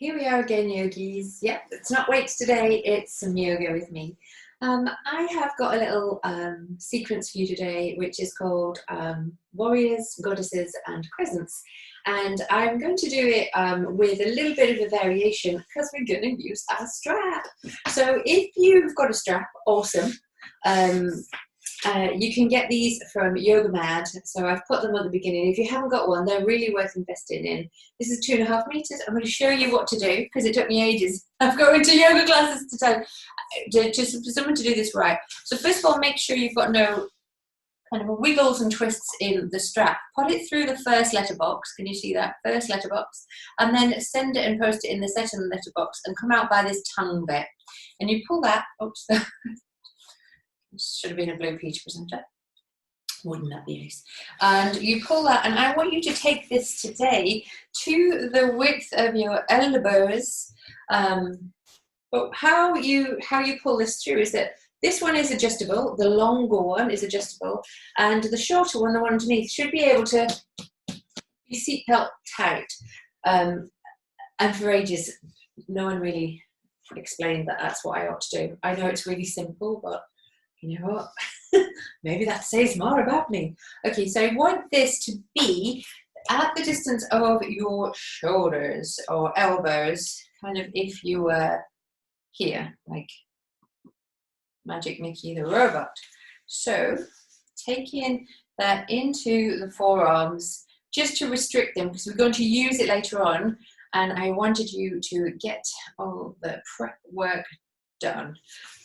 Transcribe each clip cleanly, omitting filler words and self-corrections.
Here we are again, yogis. Yep, it's not weights today, it's some yoga with me. I have got a little sequence for you today, which is called Warriors, Goddesses and Crescents. And I'm going to do it with a little bit of a variation because we're going to use our strap. So if you've got a strap, awesome. You can get these from Yoga Mad, so I've put them at the beginning. If you haven't got one, they're really worth investing in. This is 2.5 meters. I'm going to show you what to do because it took me ages. I've gone to yoga classes to tell just for someone to do this right. So first of all, make sure you've got no kind of wiggles and twists in the strap. Put it through the first letterbox. Can you see that? First letterbox. And then send it and post it in the second letterbox and come out by this tongue bit. And you pull that. Oops. Should have been a blue peach presenter. Wouldn't that be nice? And you pull that, and I want you to take this today to the width of your elbows. But how you pull this through is that this one is adjustable, the longer one is adjustable, and the shorter one, the one underneath, should be able to be seatbelt tight. And for ages, no one really explained that that's what I ought to do. I know it's really simple, but you know what? Maybe that says more about me. Okay, so I want this to be at the distance of your shoulders or elbows, kind of if you were here, like Magic Mickey the robot. So taking that into the forearms just to restrict them because we're going to use it later on, and I wanted you to get all the prep work done.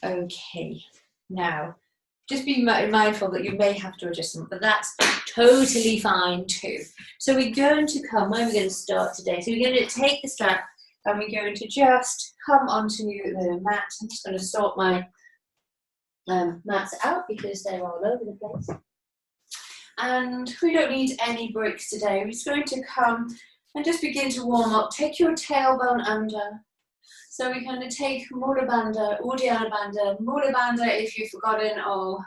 Okay. Now, just be mindful that you may have to adjust them, but that's totally fine too. So we're going to come, where are we going to start today? So we're going to take the strap and we're going to just come onto the mat. I'm just going to sort my mats out because they're all over the place. And we don't need any breaks today. We're just going to come and just begin to warm up. Take your tailbone under. So we're going to take Mula Bandha, Uddiyana Bandha. Mula Bandha, if you've forgotten, or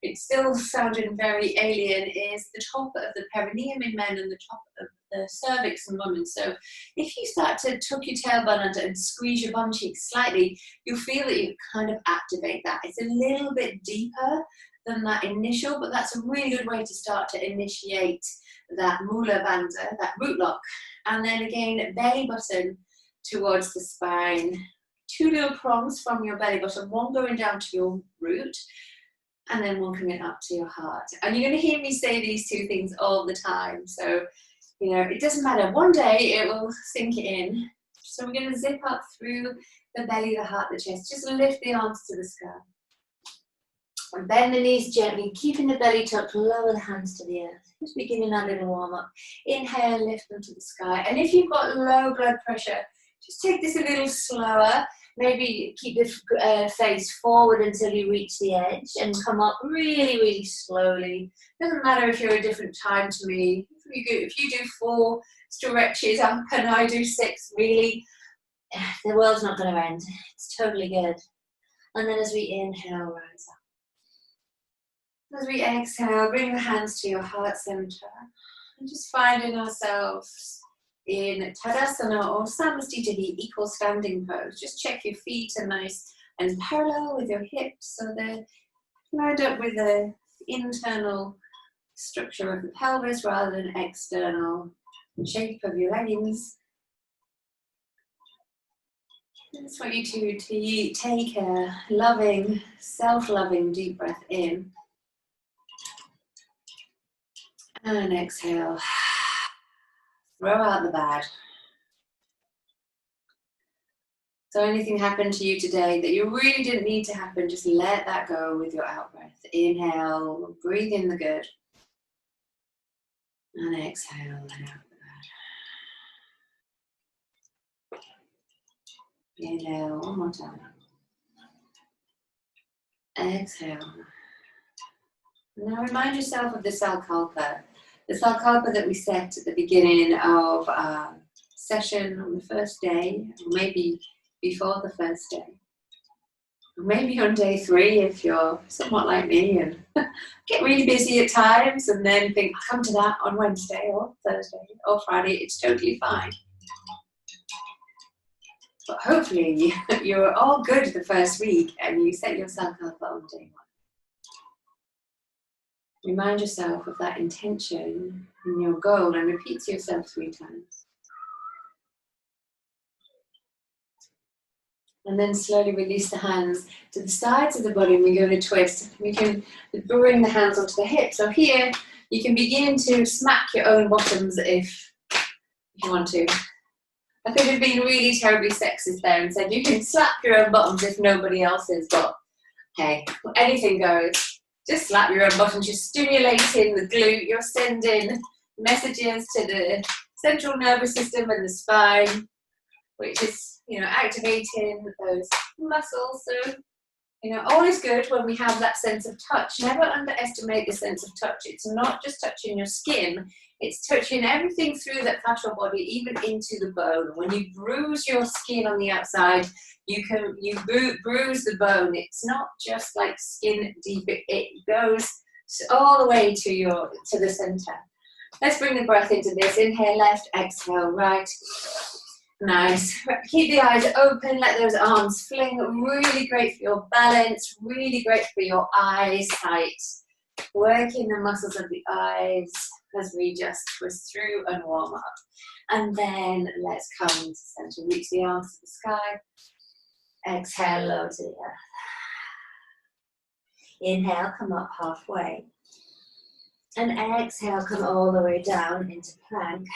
it's still sounding very alien, is the top of the perineum in men and the top of the cervix in women. So if you start to tuck your tailbone under and squeeze your bum cheeks slightly, you'll feel that you kind of activate that. It's a little bit deeper than that initial, but that's a really good way to start to initiate that Mula Bandha, that root lock. And then again, belly button towards the spine, 2 little prongs from your belly button, one going down to your root and then one coming up to your heart. And you're going to hear me say these two things all the time, so you know it doesn't matter, one day it will sink in. So we're going to zip up through the belly, the heart, the chest. Just lift the arms to the sky and bend the knees gently, keeping the belly tucked, lower the hands to the earth. Just beginning that little warm up. Inhale, lift them to the sky. And if you've got low blood pressure, just take this a little slower. Maybe keep the face forward until you reach the edge and come up really, really slowly. Doesn't matter if you're a different time to me. If you do 4 stretches up and I do 6, really, the world's not going to end. It's totally good. And then as we inhale, rise up. As we exhale, bring the hands to your heart center and just finding ourselves in Tadasana or Samastitihi, equal standing pose. Just check your feet are nice and parallel with your hips so they're lined up with the internal structure of the pelvis rather than external shape of your leggings. I just want you to take a loving, self-loving deep breath in and exhale. Throw out the bad. So anything happened to you today that you really didn't need to happen, just let that go with your out breath. Inhale, breathe in the good. And exhale, let out the bad. Inhale, one more time. Exhale. Now remind yourself of the Salkalpa. The Salkalpa that we set at the beginning of our session on the first day, or maybe before the first day. Or maybe on day 3 if you're somewhat like me and get really busy at times and then think, I'll come to that on Wednesday or Thursday or Friday. It's totally fine. But hopefully you're all good the first week and you set yourself up on day 1. Remind yourself of that intention and your goal and repeat to yourself 3 times. And then slowly release the hands to the sides of the body and we're going to twist. We can bring the hands onto the hips. So here you can begin to smack your own bottoms if you want to. I could have been really terribly sexist there and said you can slap your own bottoms if nobody else is, but hey, anything goes. Just slap your own bottoms. You're stimulating the glute. You're sending messages to the central nervous system and the spine, which is, activating those muscles. So, all is good when we have that sense of touch. Never underestimate the sense of touch. It's not just touching your skin. It's touching everything through that facial body, even into the bone. When you bruise your skin on the outside, you bruise the bone. It's not just like skin deep. It goes all the way to the center. Let's bring the breath into this. Inhale left, exhale right. Nice. Keep the eyes open. Let those arms fling. Really great for your balance. Really great for your eyesight. Working the muscles of the eyes as we just twist through and warm up. And then let's come to center. Reach the arms to the sky. Exhale, low to the earth. Inhale, come up halfway. And exhale, come all the way down into plank.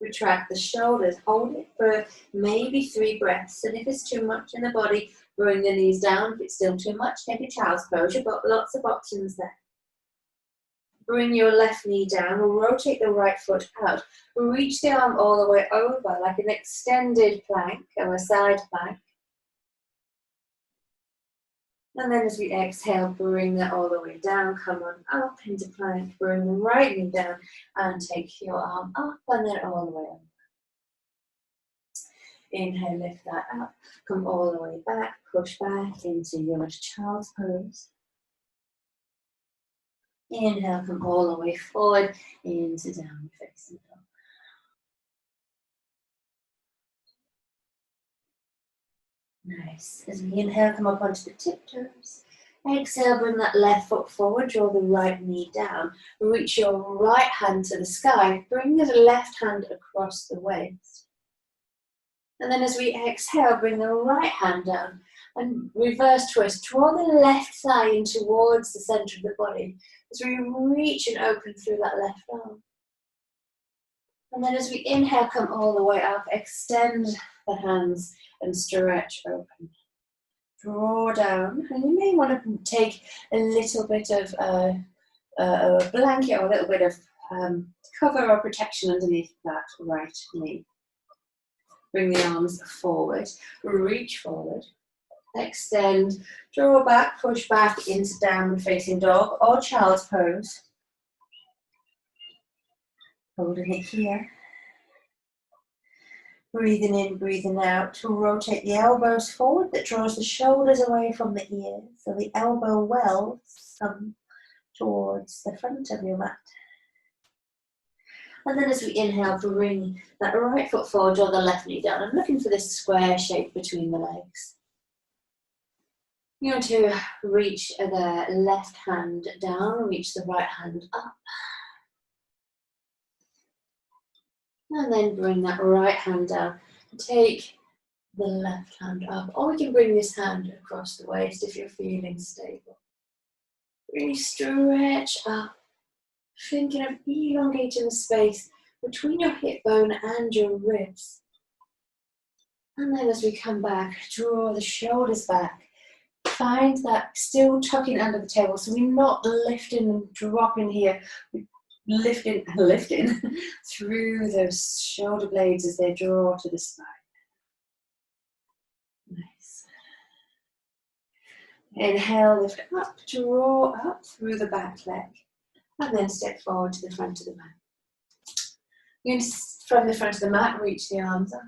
Retract the shoulders. Hold it for maybe 3 breaths. And if it's too much in the body, bring the knees down. If it's still too much, take a child's pose. You've got lots of options there. Bring your left knee down. Rotate the right foot out. Reach the arm all the way over like an extended plank or a side plank. And then as we exhale, bring that all the way down. Come on up into plank. Bring the right knee down and take your arm up and then all the way up. Inhale, lift that up. Come all the way back. Push back into your child's pose. Inhale, come all the way forward into downward facing dog. Nice. As we inhale, come up onto the tiptoes. Exhale, bring that left foot forward, draw the right knee down. Reach your right hand to the sky. Bring the left hand across the waist. And then as we exhale, bring the right hand down and reverse twist. Draw the left thigh in towards the center of the body as we reach and open through that left arm. And then as we inhale, come all the way up, extend the hands and stretch open. Draw down, and you may want to take a little bit of a blanket or a little bit of cover or protection underneath that right knee. Bring the arms forward, reach forward, extend, draw back, push back into downward facing dog or child's pose. Holding it here. Breathing in, breathing out to rotate the elbows forward. That draws the shoulders away from the ears. So the elbow wells come towards the front of your mat. And then as we inhale, bring that right foot forward, draw the left knee down. I'm looking for this square shape between the legs. You want to reach the left hand down, reach the right hand up. And then bring that right hand down. Take the left hand up. Or we can bring this hand across the waist if you're feeling stable. Really stretch up. Thinking of elongating the space between your hip bone and your ribs. And then as we come back, draw the shoulders back. Find that still tucking under the table. So we're not lifting and dropping here. We're lifting through those shoulder blades as they draw to the spine. Nice. Inhale, lift up, draw up through the back leg. And then step forward to the front of the mat. You're going to, from the front of the mat, reach the arms up.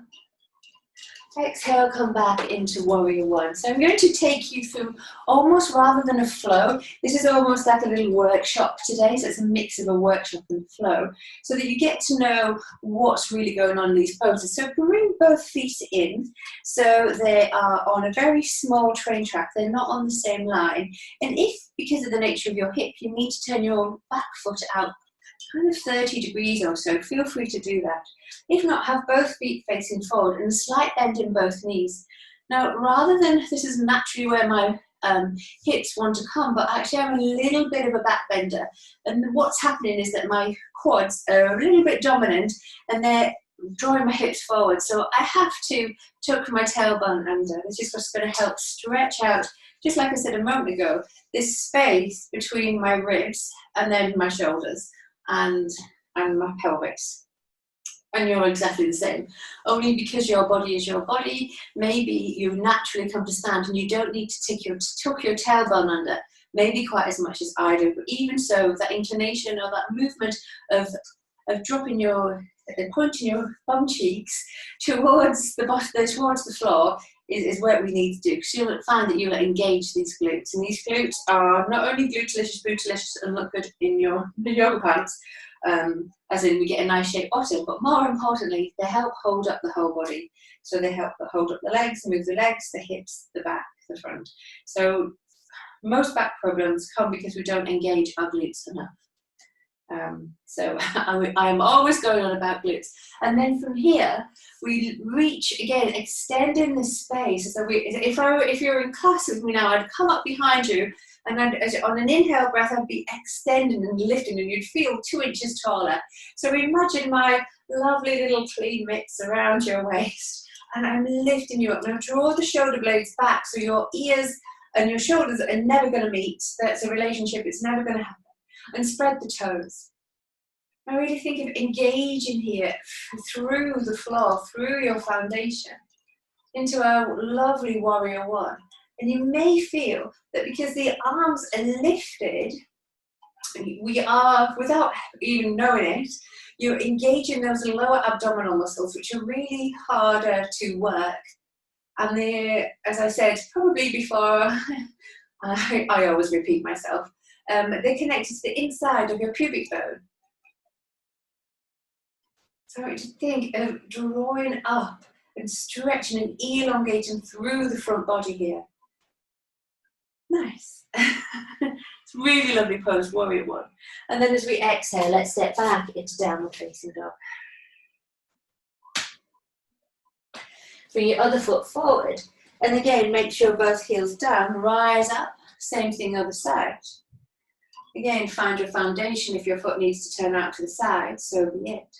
Exhale, come back into warrior one. So I'm going to take you through almost rather than a flow. This is almost like a little workshop today. So it's a mix of a workshop and flow so that you get to know what's really going on in these poses. So bring both feet in. So they are on a very small train track. They're not on the same line. And if, because of the nature of your hip, you need to turn your back foot out kind of 30 degrees or so, feel free to do that. If not, have both feet facing forward and a slight bend in both knees. Now, rather than, this is naturally where my hips want to come, but actually I'm a little bit of a back bender. And what's happening is that my quads are a little bit dominant and they're drawing my hips forward. So I have to tuck my tailbone under. This is what's going to help stretch out, just like I said a moment ago, this space between my ribs and then my shoulders and my pelvis. And you're exactly the same. Only because your body is your body, maybe you naturally come to stand and you don't need to tuck your tailbone under, maybe quite as much as I do. But even so, that inclination or that movement of dropping pointing your bum cheeks towards the floor is what we need to do. Because you'll find that you'll engage these glutes. And these glutes are not only glutelicious, bootylicious, and look good in your yoga pants, as in we get a nice shaped bottom, but more importantly, they help hold up the whole body. So they help hold up the legs, move the legs, the hips, the back, the front. So most back problems come because we don't engage our glutes enough. So I'm always going on about glutes. And then from here, we reach again, extending the space. So if you're in class with me now, I'd come up behind you, and on an inhale breath, I'd be extending and lifting, and you'd feel 2 inches taller. So imagine my lovely little clean mitts around your waist, and I'm lifting you up. Now draw the shoulder blades back so your ears and your shoulders are never going to meet. That's a relationship, it's never going to happen. And spread the toes. I really think of engaging here through the floor, through your foundation, into a lovely warrior one. And you may feel that because the arms are lifted, we are, without even knowing it, you're engaging those lower abdominal muscles, which are really harder to work. And they're, as I said, probably before, I always repeat myself, they're connected to the inside of your pubic bone. So to think of drawing up and stretching and elongating through the front body here. Nice. It's really lovely pose, warrior one. And then as we exhale, let's step back into downward facing dog. Bring your other foot forward. And again, make sure both heels down, rise up. Same thing other side. Again, find your foundation. If your foot needs to turn out to the side, so be it.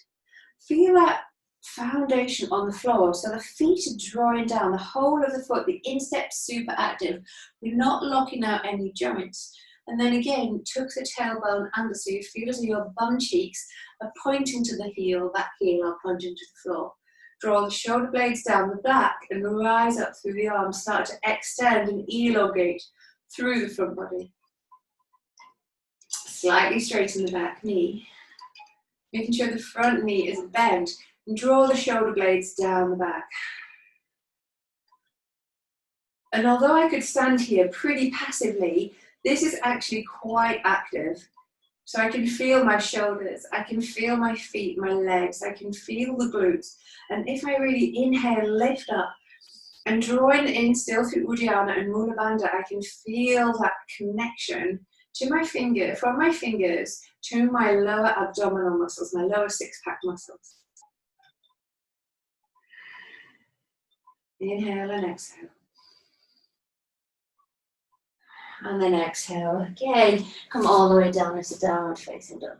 Feel that foundation on the floor. So the feet are drawing down, the whole of the foot, the instep's super active. We're not locking out any joints. And then again, tuck the tailbone under so you feel as though your bum cheeks are pointing to the heel, that heel are pointing to the floor. Draw the shoulder blades down the back and rise up through the arms. Start to extend and elongate through the front body. Slightly straighten the back knee. Making sure the front knee is bent. And draw the shoulder blades down the back. And although I could stand here pretty passively, this is actually quite active. So I can feel my shoulders, I can feel my feet, my legs, I can feel the glutes. And if I really inhale, lift up, and drawing in still through Uddiyana and Mula Bandha, I can feel that connection to my finger, from my fingers to my lower abdominal muscles, my lower six-pack muscles. Inhale and exhale. And then exhale again. Come all the way down into downward facing dog.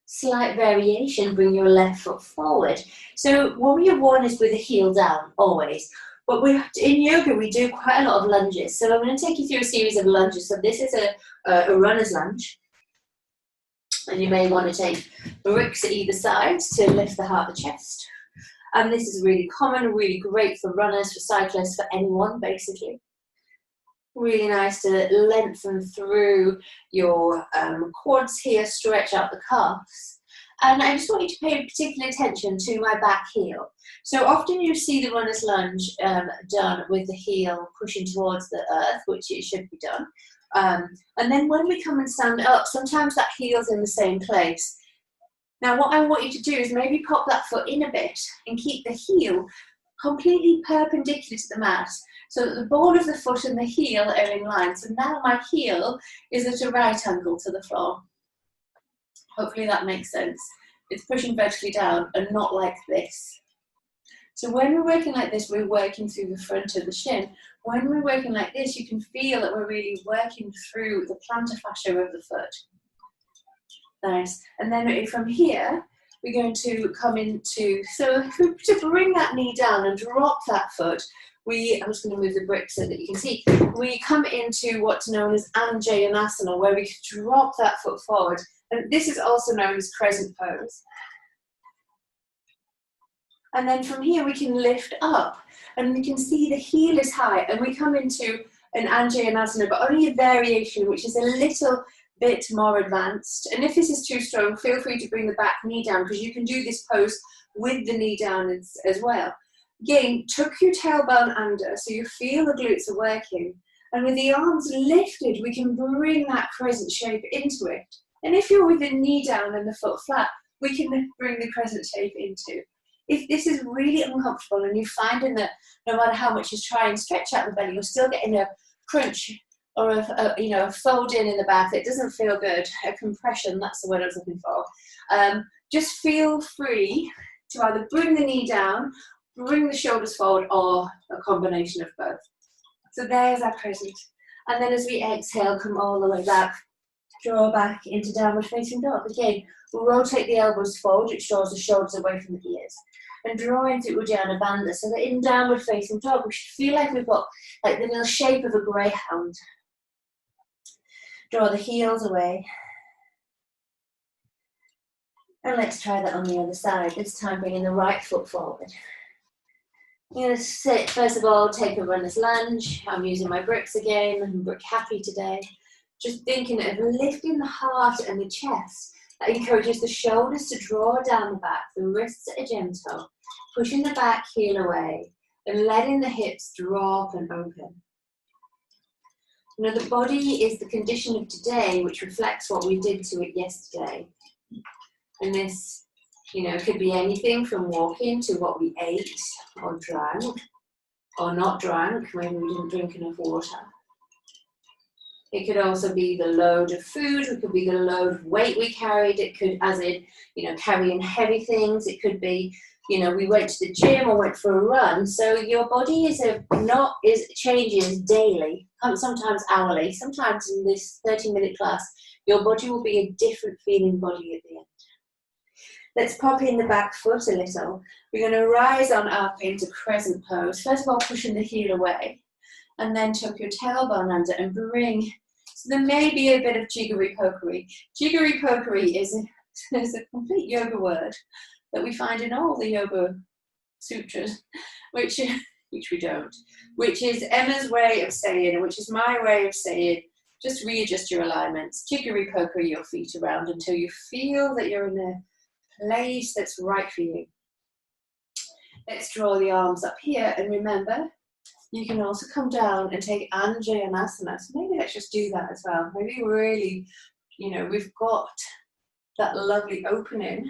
Slight variation, bring your left foot forward. So warrior one is with the heel down, always. But in yoga, we do quite a lot of lunges. So I'm going to take you through a series of lunges. So this is a runner's lunge. And you may want to take bricks at either side to lift the heart, the chest. And this is really common, really great for runners, for cyclists, for anyone, basically. Really nice to lengthen through your quads here, stretch out the calves. And I just want you to pay particular attention to my back heel. So often you see the runner's lunge done with the heel pushing towards the earth, which it should be done. And then when we come and stand up, sometimes that heel's in the same place. Now what I want you to do is maybe pop that foot in a bit and keep the heel completely perpendicular to the mat, so that the ball of the foot and the heel are in line. So now my heel is at a right angle to the floor. Hopefully that makes sense. It's pushing vertically down and not like this. So when we're working like this, we're working through the front of the shin. When we're working like this, you can feel that we're really working through the plantar fascia of the foot. Nice. And then from here, we're going to come into, so if we to bring that knee down and drop that foot, I'm just going to move the brick so that you can see, we come into what's known as Anjaneyasana, where we drop that foot forward. And this is also known as crescent pose. And then from here we can lift up and we can see the heel is high and we come into an Anjaneyasana, but only a variation, which is a little bit more advanced. And if this is too strong, feel free to bring the back knee down, because you can do this pose with the knee down as well. Again, tuck your tailbone under so you feel the glutes are working. And with the arms lifted, we can bring that crescent shape into it. And if you're with the knee down and the foot flat, we can bring the crescent shape into. If this is really uncomfortable and you're finding that no matter how much you try and stretch out the belly, you're still getting a crunch or a fold in the back, it doesn't feel good, a compression, that's the word I was looking for. Just feel free to either bring the knee down, bring the shoulders forward, or a combination of both. So there's our crescent. And then as we exhale, come all the way back, draw back into downward facing dog. Again, we'll rotate the elbows forward, which draws the shoulders away from the ears. And draw into Uddiyana Bandha, so that in downward facing dog, we should feel like we've got like the little shape of a greyhound. Draw the heels away. And let's try that on the other side. This time bringing the right foot forward. I'm going to sit, first of all, take a runner's lunge. I'm using my bricks again. I'm brick happy today. Just thinking of lifting the heart and the chest. That encourages the shoulders to draw down the back, the wrists are gentle, pushing the back heel away and letting the hips drop and open. You know, the body is the condition of today, which reflects what we did to it yesterday. And this, could be anything from walking to what we ate or drank or not drank, maybe we didn't drink enough water. It could also be the load of food, it could be the load of weight we carried, it could, as in, carrying heavy things, it could be, we went to the gym or went for a run. So your body changes daily, sometimes hourly, sometimes in this 30-minute class, your body will be a different feeling body at the end. Let's pop in the back foot a little. We're going to rise on up into crescent pose. First of all, pushing the heel away. And then tuck your tailbone under and bring, so there may be a bit of jiggery-pokery. Jiggery-pokery is a complete yoga word that we find in all the yoga sutras, which we don't, which is Emma's way of saying, which is my way of saying, just readjust your alignments, jiggery-pokery your feet around until you feel that you're in a place that's right for you. Let's draw the arms up here, and remember, you can also come down and take Anjaneyasana. So maybe let's just do that as well. Maybe really, we've got that lovely opening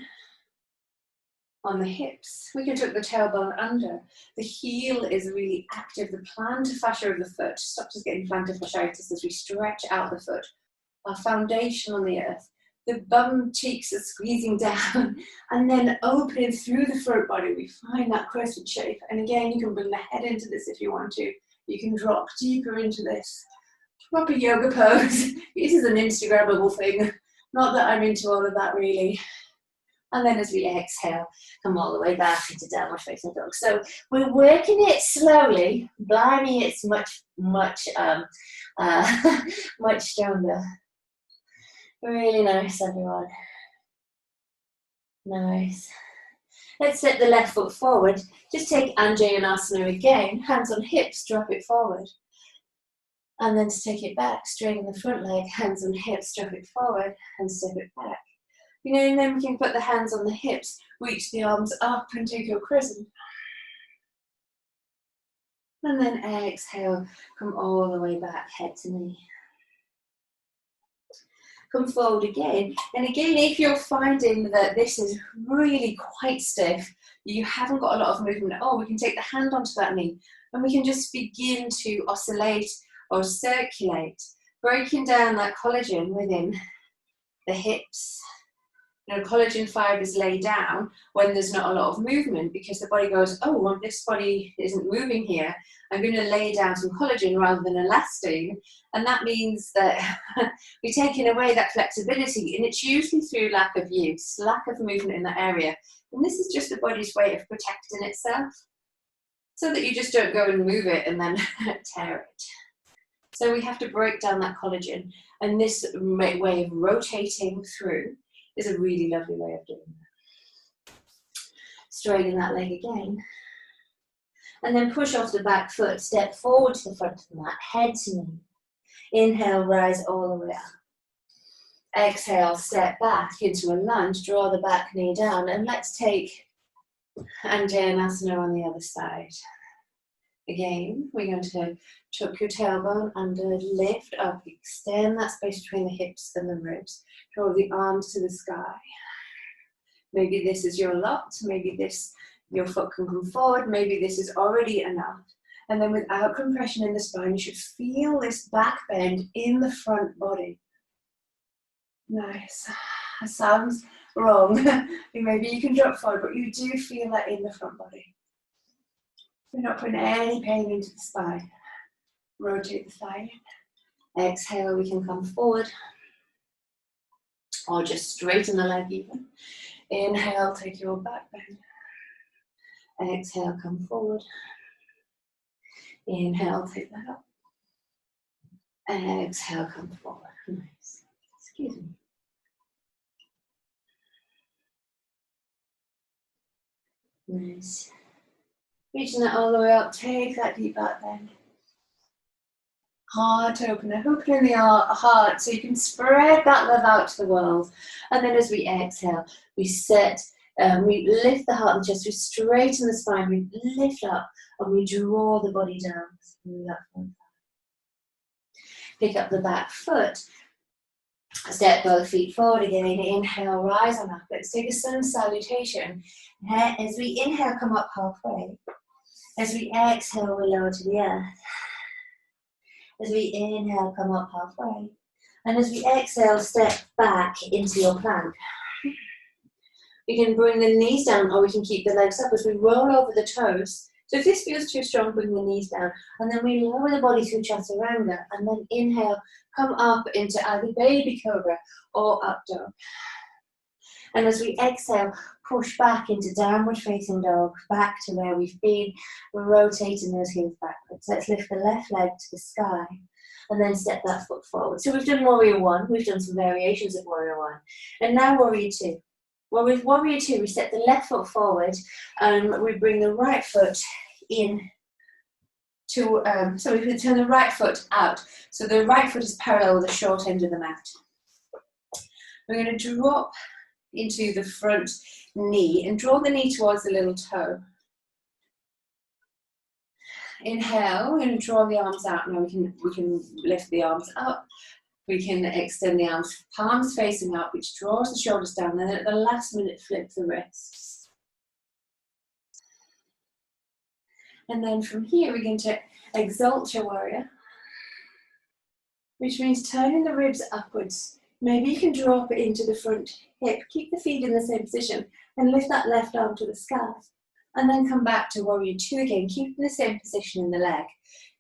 on the hips. We can tuck the tailbone under. The heel is really active. The plantar fascia of the foot stops us getting plantar fasciitis as we stretch out the foot. Our foundation on the earth. The bum cheeks are squeezing down and then opening through the front body. We find that crescent shape. And again, you can bring the head into this if you want to. You can drop deeper into this. Proper yoga pose. This is an Instagrammable thing. Not that I'm into all of that really. And then as we exhale, come all the way back into downward facing dog. So we're working it slowly. Blimey, it's much stronger. Really nice, everyone. Nice. Let's set the left foot forward. Just take Anjaneyasana again. Hands on hips, drop it forward. And then take it back. Straighten the front leg. Hands on hips, drop it forward and step it back. You know, and then we can put the hands on the hips, reach the arms up and take your crescent. And then exhale, come all the way back, head to knee. Come forward again. And again, if you're finding that this is really quite stiff, you haven't got a lot of movement at all, we can take the hand onto that knee and we can just begin to oscillate or circulate, breaking down that collagen within the hips. You know, collagen fibers lay down when there's not a lot of movement because the body goes, oh, well, this body isn't moving here. I'm going to lay down some collagen rather than elastin. And that means that we're taking away that flexibility. And it's usually through lack of use, lack of movement in that area. And this is just the body's way of protecting itself so that you just don't go and move it and then tear it. So we have to break down that collagen. And this way of rotating through is a really lovely way of doing that. Straighten that leg again. And then push off the back foot, step forward to the front of the mat, head to knee. Inhale, rise all the way up. Exhale, step back into a lunge, draw the back knee down, and let's take Anjaneyasana on the other side. Again, we're going to tuck your tailbone under, lift up, extend that space between the hips and the ribs. Draw the arms to the sky. Maybe this is your lot, maybe your foot can come forward, maybe this is already enough. And then without compression in the spine, you should feel this back bend in the front body. Nice. That sounds wrong. Maybe you can drop forward, but you do feel that in the front body. We're not putting any pain into the spine. Rotate the thigh. Exhale, we can come forward. Or just straighten the leg even. Inhale, take your back bend. Exhale, come forward. Inhale, take that up. Exhale, come forward. Nice. Excuse me. Nice. Reaching that all the way up, take that deep back bend. Heart opener, opening the heart so you can spread that love out to the world. And then as we exhale, we we lift the heart and chest, we straighten the spine, we lift up and we draw the body down through that front thigh. Pick up the back foot, step both feet forward again, inhale, rise on up. Let's take a sun salutation. As we inhale, come up halfway. As we exhale, we lower to the earth. As we inhale, come up halfway. And as we exhale, step back into your plank. We can bring the knees down or we can keep the legs up as we roll over the toes. So if this feels too strong, bring the knees down. And then we lower the body through chaturanga. And then inhale, come up into either baby cobra or up dog. And as we exhale, push back into downward facing dog, back to where we've been, rotating those heels backwards. Let's lift the left leg to the sky and then step that foot forward. So we've done warrior one, we've done some variations of warrior one, and now warrior two. Well, with warrior two, we step the left foot forward and we bring the right foot in to, so we can turn the right foot out. So the right foot is parallel with the short end of the mat. We're going to drop into the front knee and draw the knee towards the little toe. Inhale, we're going to draw the arms out. Now we can lift the arms up. We can extend the arms, palms facing up, which draws the shoulders down. And then at the last minute, flip the wrists. And then from here, we're going to exalt your warrior, which means turning the ribs upwards. Maybe you can drop it into the front hip, keep the feet in the same position, and lift that left arm to the sky. And then come back to warrior two again, keeping the same position in the leg.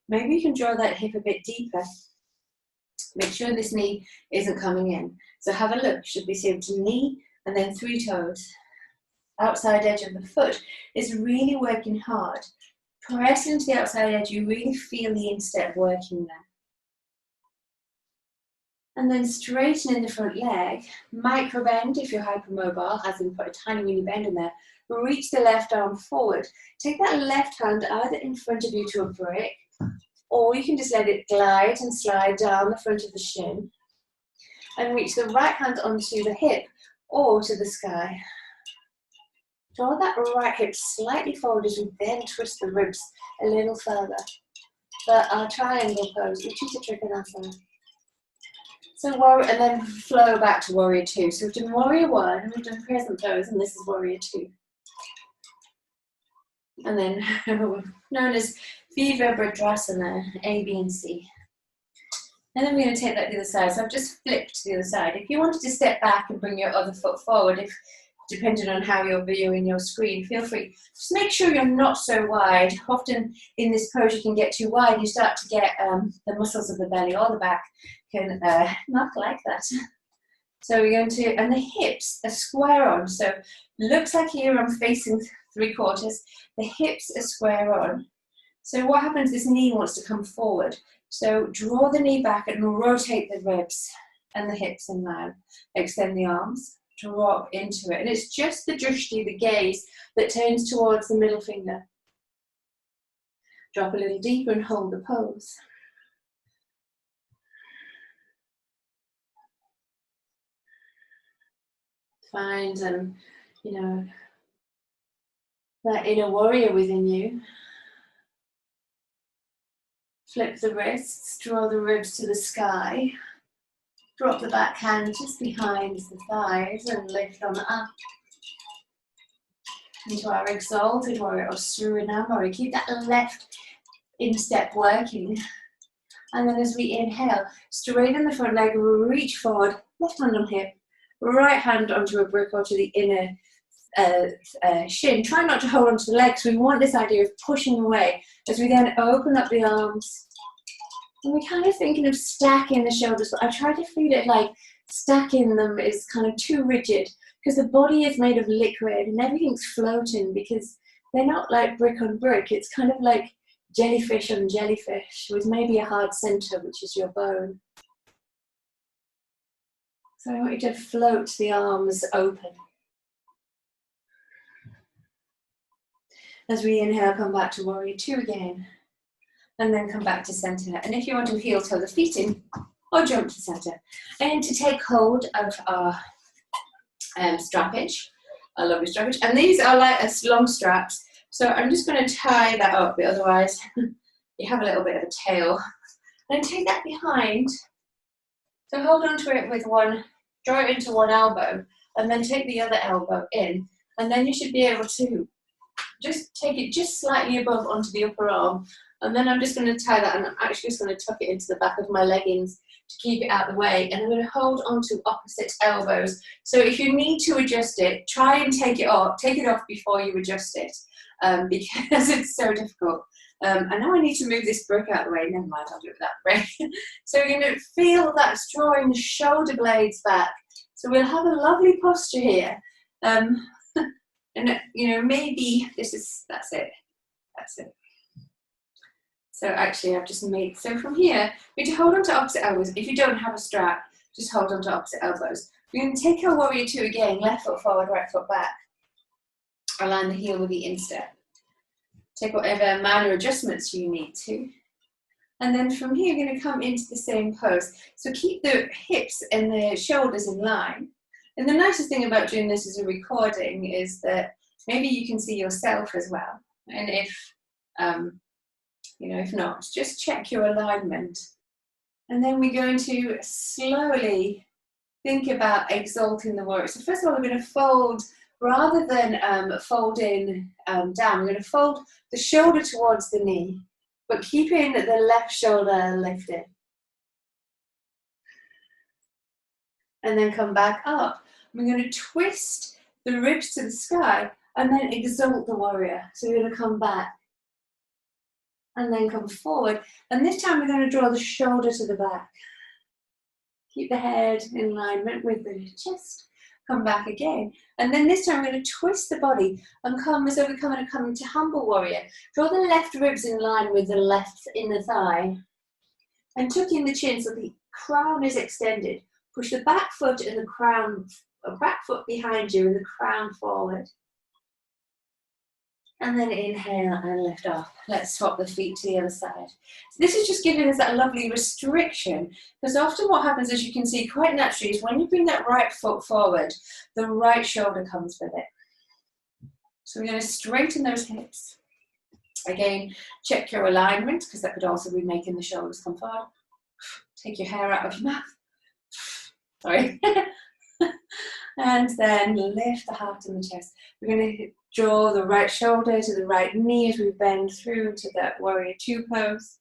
Maybe you can draw that hip a bit deeper. Make sure this knee isn't coming in. So have a look, you should be able to knee and then three toes. Outside edge of the foot is really working hard. Press into the outside edge, you really feel the instep working there. And then straighten in the front leg, micro bend if you're hypermobile, as in put a tiny weeny bend in there. Reach the left arm forward. Take that left hand either in front of you to a brick, or you can just let it glide and slide down the front of the shin. And reach the right hand onto the hip, or to the sky. Draw that right hip slightly forward as we then twist the ribs a little further. For our triangle pose, which is a Trikonasana. So warrior, and then flow back to warrior two. So we've done warrior one, we've done crescent pose, and this is warrior two. And then known as Viva Bhadrasana, A, B, and C. And then we're going to take that to the other side. So I've just flipped to the other side. If you wanted to step back and bring your other foot forward, if depending on how you're viewing your screen, feel free. Just make sure you're not so wide. Often in this pose you can get too wide. You start to get the muscles of the belly or the back can knock like that. So we're going to, and the hips are square on. So looks like here I'm facing 3/4. The hips are square on. So what happens, this knee wants to come forward. So draw the knee back and rotate the ribs and the hips in line. Extend the arms, drop into it. And it's just the drishti, the gaze, that turns towards the middle finger. Drop a little deeper and hold the pose. Find, that inner warrior within you. Flip the wrists, draw the ribs to the sky. Drop the back hand just behind the thighs and lift on up. Into our exalted warrior or Suriname warrior. Keep that left instep working. And then as we inhale, straighten the front leg, reach forward, left hand on hip, right hand onto a brick or to the inner shin. Try not to hold onto the legs. We want this idea of pushing away as we then open up the arms. And we're kind of thinking of stacking the shoulders, but I try to feel it like stacking them is kind of too rigid because the body is made of liquid and everything's floating because they're not like brick on brick. It's kind of like jellyfish on jellyfish with maybe a hard center, which is your bone. So I want you to float the arms open. As we inhale, come back to warrior two again. And then come back to center. And if you want to heel toe the feet in, or jump to center. And to take hold of our strappage, our lovely strappage. And these are like long straps. So I'm just going to tie that up, but otherwise you have a little bit of a tail. And take that behind. So hold on to it with one, draw it into one elbow, and then take the other elbow in. And then you should be able to just take it just slightly above onto the upper arm. And then I'm just going to tie that, and I'm actually just going to tuck it into the back of my leggings to keep it out of the way. And I'm going to hold onto opposite elbows. So if you need to adjust it, try and take it off before you adjust it, because it's so difficult. And now I need to move this brick out of the way. Never mind, I'll do it that way. So you're going to feel that drawing the shoulder blades back. So we'll have a lovely posture here. And maybe that's it. So actually I've just made, so from here, we're going to hold on to opposite elbows. If you don't have a strap, just hold on to opposite elbows. We're going to take our warrior two again, left foot forward, right foot back. Align the heel with the instep. Take whatever minor adjustments you need to. And then from here, you're going to come into the same pose. So keep the hips and the shoulders in line. And the nicest thing about doing this as a recording is that maybe you can see yourself as well. And if not, just check your alignment. And then we're going to slowly think about exalting the warrior. So first of all, we're going to fold, rather than folding down, we're going to fold the shoulder towards the knee, but keeping the left shoulder lifted. And then come back up. We're going to twist the ribs to the sky and then exalt the warrior. So we're going to come back and then come forward. And this time we're going to draw the shoulder to the back. Keep the head in alignment with the chest. Come back again. And then this time we're going to twist the body and come as though we're going to come into humble warrior. Draw the left ribs in line with the left inner thigh. And tuck in the chin so the crown is extended. Push the back foot and the crown, back foot behind you and the crown forward. And then inhale and lift off. Let's swap the feet to the other side. So this is just giving us that lovely restriction, because often what happens, as you can see quite naturally, is when you bring that right foot forward, the right shoulder comes with it. So we're going to straighten those hips. Again, check your alignment, because that could also be making the shoulders come forward. Take your hair out of your mouth. Sorry. And then lift the heart and the chest. We're going to draw the right shoulder to the right knee as we bend through to that warrior two pose.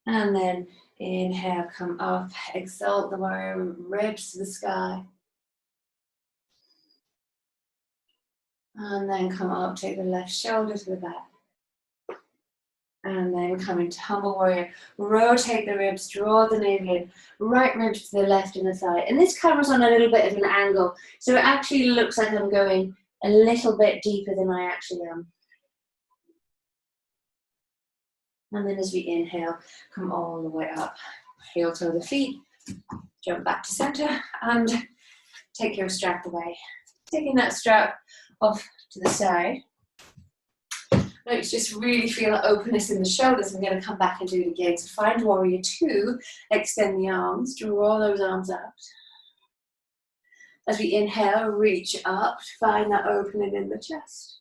And then inhale, come up, exalt the warrior, ribs to the sky. And then come up, take the left shoulder to the back. And then come into humble warrior. Rotate the ribs, draw the navel in, right ribs to the left and the thigh. And this covers on a little bit of an angle. So it actually looks like I'm going a little bit deeper than I actually am. And then as we inhale, come all the way up. Heel toe the feet, jump back to center, and take your strap away. Taking that strap off to the side. Let's just really feel that openness in the shoulders. I'm going to come back and do it again. So find warrior two, extend the arms, draw those arms out. As we inhale, reach up, find that opening in the chest.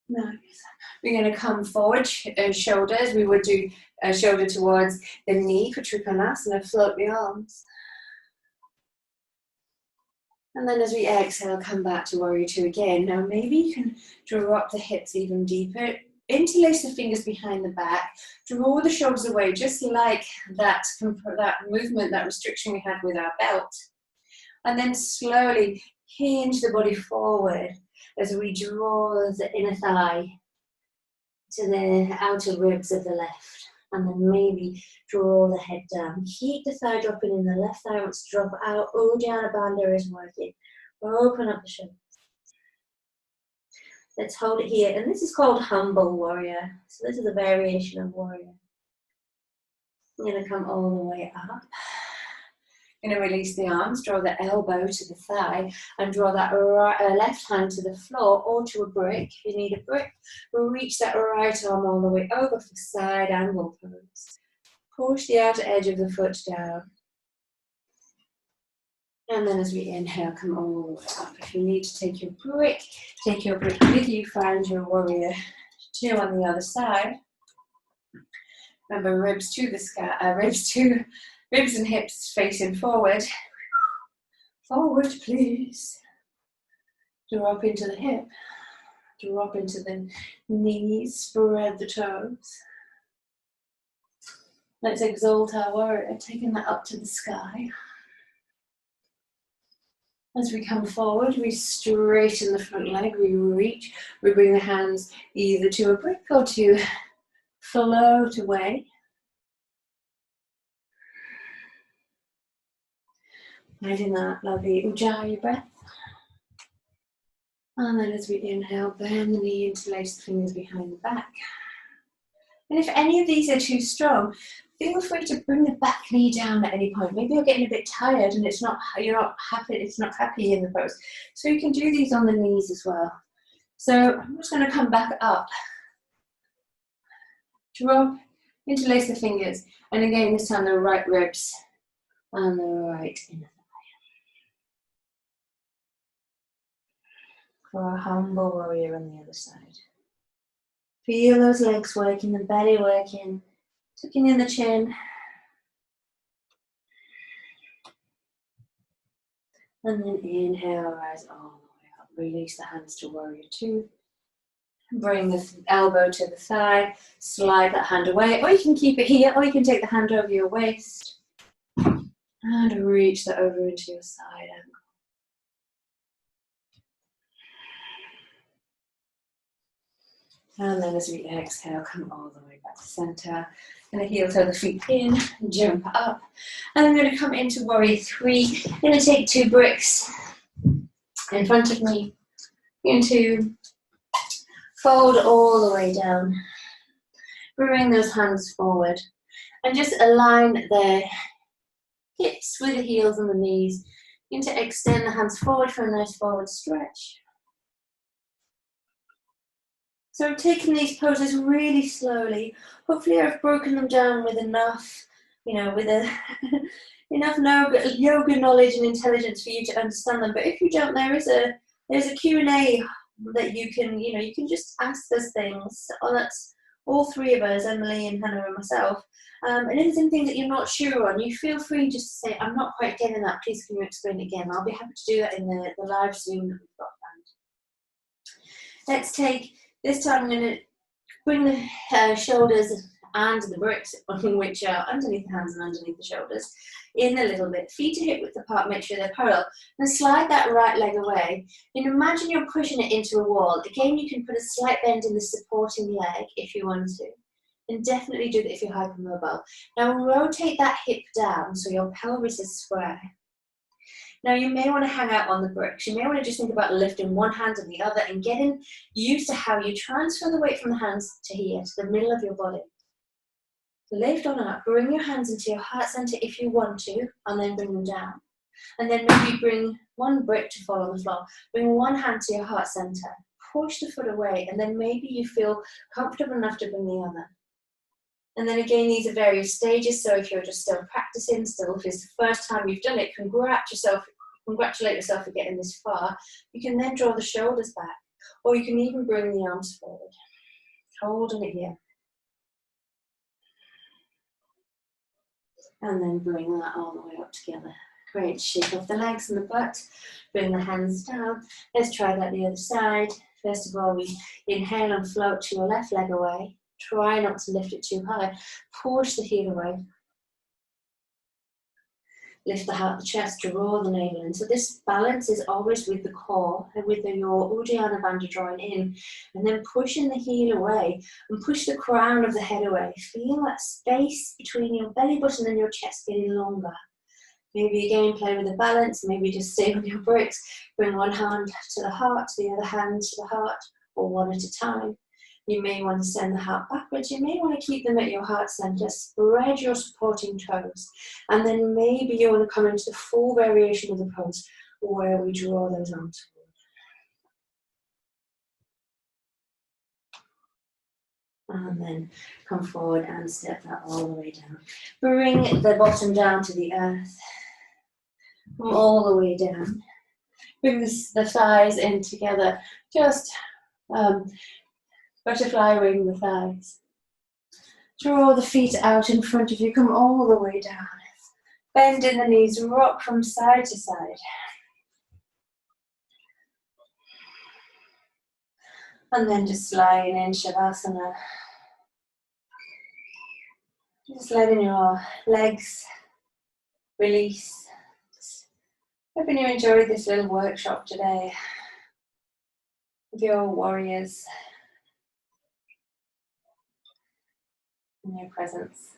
Nice. We're going to come forward, shoulders. We would do a shoulder towards the knee for Trikonasana, float the arms. And then as we exhale, come back to warrior two again. Now maybe you can draw up the hips even deeper. Interlace the fingers behind the back. Draw the shoulders away, just like that movement, that restriction we had with our belt. And then slowly hinge the body forward as we draw the inner thigh to the outer ribs of the left. And then maybe draw the head down. Keep the thigh dropping in. The left thigh wants to drop out. Uddiyana Bandha is working. Open up the shoulders. Let's hold it here. And this is called humble warrior. So this is a variation of warrior. I'm going to come all the way up. I'm going to release the arms, draw the elbow to the thigh, and draw that left hand to the floor or to a brick. If you need a brick, we'll reach that right arm all the way over for side angle pose. Push the outer edge of the foot down. And then as we inhale, come all the way up. If you need to take your brick with you. Find your warrior two on the other side. Remember, ribs to the sky, ribs and hips facing forward. Forward, please. Draw up into the hip. Draw up into the knees. Spread the toes. Let's exalt our warrior, taking that up to the sky. As we come forward, we straighten the front leg, we reach, we bring the hands either to a brick or to float away. Finding that lovely Ujjayi breath. And then as we inhale, bend the knee, interlace the fingers behind the back. And if any of these are too strong, feel free to bring the back knee down at any point. Maybe you're getting a bit tired and it's not happy in the pose. So you can do these on the knees as well. So I'm just going to come back up. Drop, interlace the fingers. And again, this time the right ribs and the right inner thigh. For a humble warrior on the other side. Feel those legs working, the belly working, tucking in the chin. And then inhale, rise all the way up. Release the hands to warrior two. Bring the elbow to the thigh, slide that hand away, or you can keep it here, or you can take the hand over your waist and reach that over into your side angle. And then as we exhale, come all the way back to center. Going to heel toe the feet in, jump up. And I'm going to come into warrior three. I'm going to take two bricks in front of me. I'm going to fold all the way down. Bring those hands forward. And just align the hips with the heels and the knees. Begin to extend the hands forward for a nice forward stretch. So I'm taking these poses really slowly. Hopefully I've broken them down with enough, you know, with enough yoga knowledge and intelligence for you to understand them. But if you don't, there's a Q&A that you can just ask us things. Oh, that's all three of us, Emily and Hannah and myself. And if there's anything that you're not sure on, you feel free just to say, I'm not quite getting that, please can you explain it again? I'll be happy to do that in the live Zoom that we've got planned. Let's take, this time I'm going to bring the shoulders and the bricks, which are underneath the hands and underneath the shoulders, in a little bit. Feet are hip width apart, make sure they're parallel. And slide that right leg away. And imagine you're pushing it into a wall. Again, you can put a slight bend in the supporting leg if you want to. And definitely do that if you're hypermobile. Now rotate that hip down so your pelvis is square. Now you may want to hang out on the bricks. You may want to just think about lifting one hand and the other and getting used to how you transfer the weight from the hands to here, to the middle of your body. Lift on up, bring your hands into your heart center if you want to, and then bring them down. And then maybe bring one brick to fall on the floor. Bring one hand to your heart center. Push the foot away, and then maybe you feel comfortable enough to bring the other. And then again, these are various stages, so if you're just still practicing, if it's the first time you've done it, congratulate yourself for getting this far. You can then draw the shoulders back, or you can even bring the arms forward. Holding it here. And then bring that all the way up together. Great, shake off the legs and the butt, bring the hands down. Let's try that the other side. First of all, we inhale and float to your left leg away. Try not to lift it too high. Push the heel away. Lift the heart, the chest, draw the navel in. So this balance is always with the core and with your Uddiyana Bandha drawing in, and then pushing the heel away and push the crown of the head away. Feel that space between your belly button and your chest getting longer. Maybe again play with the balance, maybe just stay on your bricks. Bring one hand to the heart, the other hand to the heart, or one at a time. You may want to send the heart backwards. You may want to keep them at your heart center. Spread your supporting toes. And then maybe you want to come into the full variation of the pose where we draw those arms forward. And then come forward and step that all the way down. Bring the bottom down to the earth. Come all the way down. Bring the thighs in together. Just butterfly ring the thighs. Draw the feet out in front of you. Come all the way down. Bend in the knees. Rock from side to side. And then just sliding in Shavasana. Just letting your legs release. Hoping you enjoyed this little workshop today with your warriors in your presence.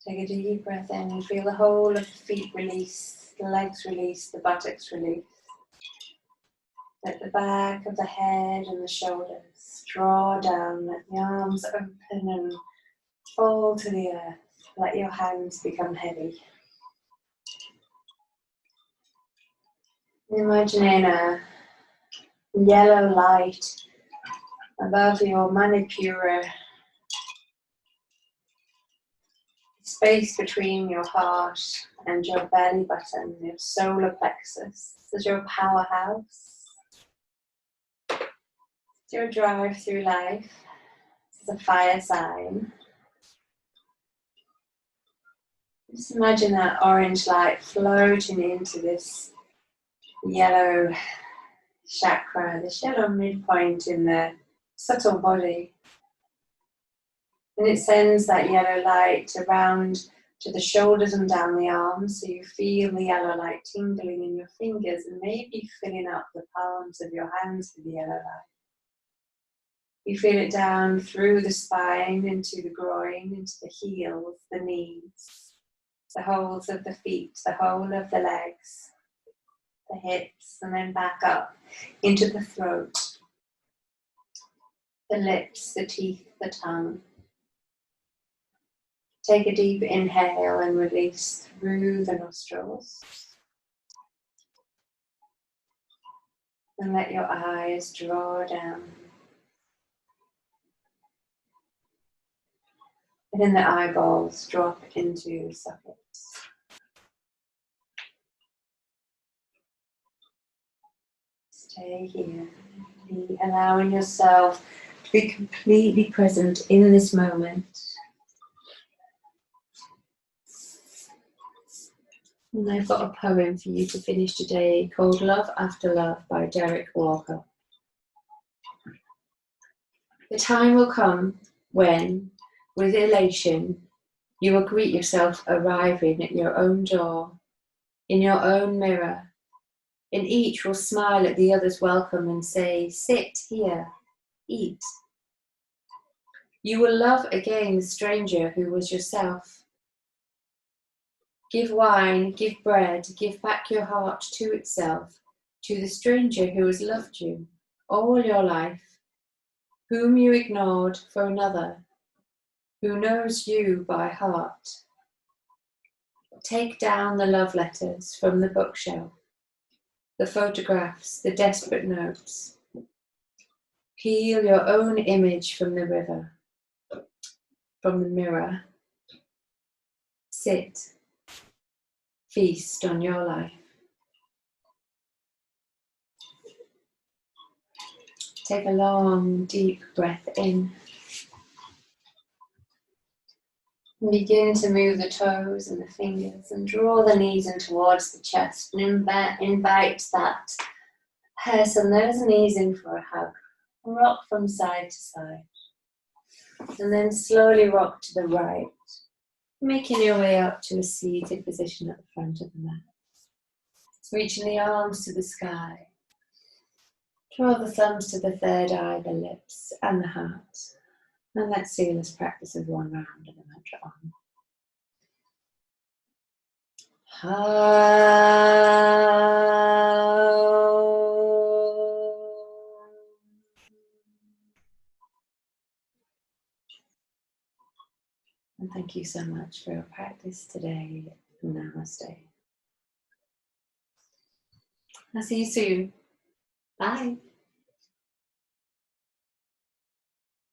Take a deep breath in and feel the whole of the feet release, the legs release, the buttocks release. Let the back of the head and the shoulders draw down, let the arms open and fall to the earth. Let your hands become heavy. Imagining a yellow light above your manipura, space between your heart and your belly button, your solar plexus. This is your powerhouse. It's your drive through life. This is a fire sign. Just imagine that orange light floating into this yellow chakra, this yellow midpoint in the subtle body. And it sends that yellow light around to the shoulders and down the arms, so you feel the yellow light tingling in your fingers and maybe filling up the palms of your hands with the yellow light. You feel it down through the spine, into the groin, into the heels, the knees, the holes of the feet, the whole of the legs, the hips, and then back up into the throat, the lips, the teeth, the tongue. Take a deep inhale and release through the nostrils. And let your eyes draw down. And then the eyeballs drop into sockets. Stay here, allowing yourself to be completely present in this moment. And I've got a poem for you to finish today called Love After Love by Derrick. The time will come when, with elation, you will greet yourself arriving at your own door, in your own mirror, and each will smile at the other's welcome and say, sit here, eat. You will love again the stranger who was yourself. Give wine, give bread, give back your heart to itself, to the stranger who has loved you all your life, whom you ignored for another, who knows you by heart. Take down the love letters from the bookshelf, the photographs, the desperate notes. Peel your own image from the river, from the mirror. Sit, feast on your life. Take a long, deep breath in. And begin to move the toes and the fingers and draw the knees in towards the chest and invite that person, those knees in for a hug. Rock from side to side. And then slowly rock to the right, making your way up to a seated position at the front of the mat. Reaching the arms to the sky. Draw the thumbs to the third eye, the lips and the heart. And let's do this practice of one round of the mantra on. And thank you so much for your practice today. Namaste. I'll see you soon. Bye.